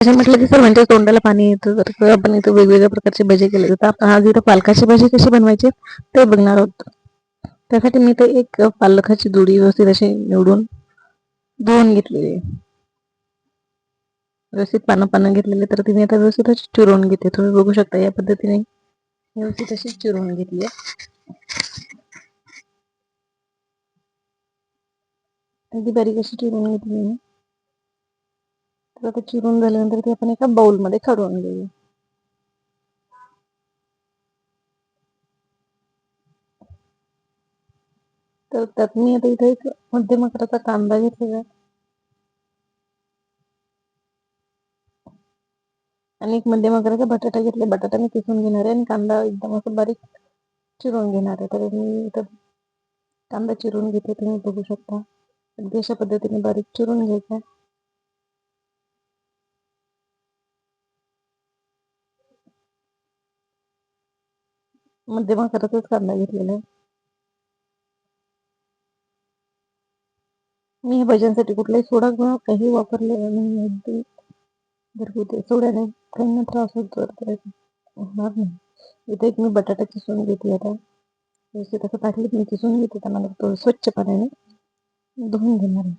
असं म्हटलं की सर्वांच्या तोंडाला पाणी येतं. तर आपण इथं वेगवेगळ्या प्रकारचे भजे केले जातात. आपण आज इथं पालकाची भाजी कशी बनवायची ते बघणार आहोत. त्यासाठी मी इथं एक पालकाची जुडी व्यवस्थित अशी निवडून धुवून घेतलेली आहे. व्यवस्थित पानं घेतलेले, तर ती मी आता व्यवस्थित चिरून घेते. तुम्ही बघू शकता या पद्धतीने व्यवस्थित अशी चिरून घेतली आहे. अगदी बारीक अशी चिरून घेतली आहे. तर आता चिरून झाल्यानंतर ती आपण एका बाउलमध्ये काढून घेऊया. तर त्यात मी आता इथे एक मध्यम आकाराचा कांदा घेतलेला आहे आणि एक मध्यम आकाराचा बटाटा घेतला. बटाटा मी किसून घेणार आहे आणि कांदा एकदम असं बारीक चिरून घेणार आहे. तर मी इथं कांदा चिरून घेते, तुम्ही बघू शकता. अगदी अशा पद्धतीने बारीक चिरून घ्यायचा. मध्यम आकाराचाच कांदा घेतलेला आहे. मी या भाज्यांसाठी कुठलाही सोडा किंवा काही वापरलेला नाही. अगदी घरगुती सोड्याने काहींना त्रास होतो तर होणार नाही. इथे एक मी बटाटा किसून घेते. आता व्यवस्थित असं ताटलीत मी किसून घेते. त्यांना तो स्वच्छ पाण्याने धुवून घेणार आहे.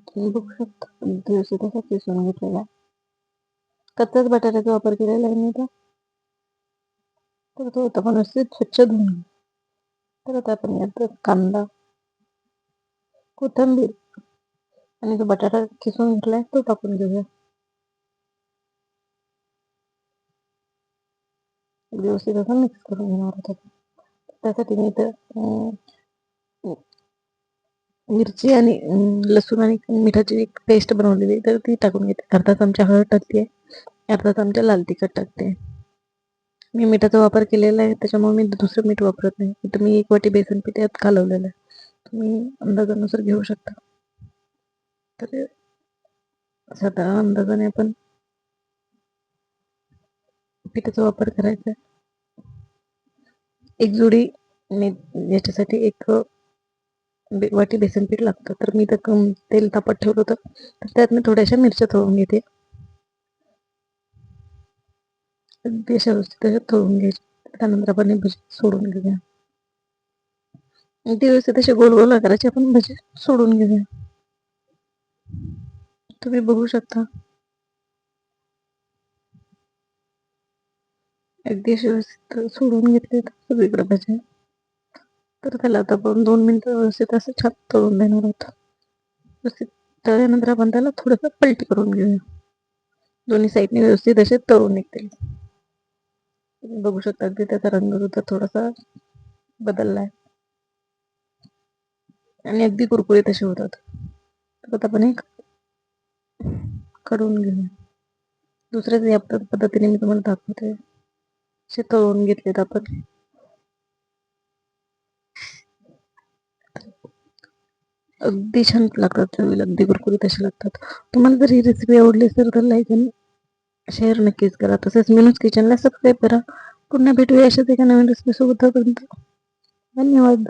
तुम्ही बघू शकता व्यवस्थित असा किसून घेतलेला. कच्चाच बटाट्याचा वापर केलेला आहे मी इथं. तर तो आता व्यवस्थित स्वच्छ धुवून घेऊ. तर आता आपण यात कांदा, कोथिंबीर आणि जो बटाटा किसून घेतलाय तो टाकून घेऊया. व्यवस्थित असं मिक्स करून घेणार आहोत. त्यासाठी मी इथं मिरची आणि लसूण आणि मिठाची एक पेस्ट बनवलेली, तर ती टाकून घेते. अर्धा चमचा हळद टाकते, अर्धा चमचा लाल तिखट टाकते. मी मिठाचा वापर केलेला आहे, त्याच्यामुळे मी दुसरं मीठ वापरत नाही. इथं मी 1 वाटी बेसन पीठ यात घालवलेलं आहे. तुम्ही अंदाजानुसार घेऊ शकता. तर साधारण अंदाजाने आपण पिठाचा वापर करायचा. एक जोडी याच्यासाठी 1 वाटी बेसन पीठ लागतं. तर मी तर तेल तापत ठेवलं होतं, तर त्यात मी थोड्याशा मिरच्या तळून घेते. अगदी अशा व्यवस्थित अशा तळून घ्यायच्या. त्यानंतर आपण भजी सोडून घेऊया. अगदी व्यवस्थित असे गोल गोल आकाराचे आपण भजी सोडून घेऊया. तुम्ही बघू शकता अगदी असे व्यवस्थित सोडून घेतले सगळीकडे भजी. तर त्याला आता आपण 2 मिनिटं व्यवस्थित असं छान तळून देणार आहोत. व्यवस्थित तळल्यानंतर आपण त्याला थोडंसं पलटी करून घेऊया. दोन्ही साईडने व्यवस्थित असे तळून निघतील. तुम्ही बघू शकता अगदी त्याचा रंग सुद्धा थोडासा बदललाय आणि अगदी कुरकुरीत असे होतात. तर आता आपण एक करून घेऊया. दुसऱ्याच या पद्धतीने मी तुम्हाला दाखवते. असे तळून घेतलेत आपण. अगदी छान लागतात, चवीला अगदी कुरकुरीत असे लागतात. तुम्हाला जर ही रेसिपी आवडली असेल तर लाईक आणि शेअर नक्कीच करा. तसेच मीनूज किचनला सबस्क्राईब करा. पुन्हा भेटूया अशाच एका नवीन रेसिपी सोबत. धन्यवाद.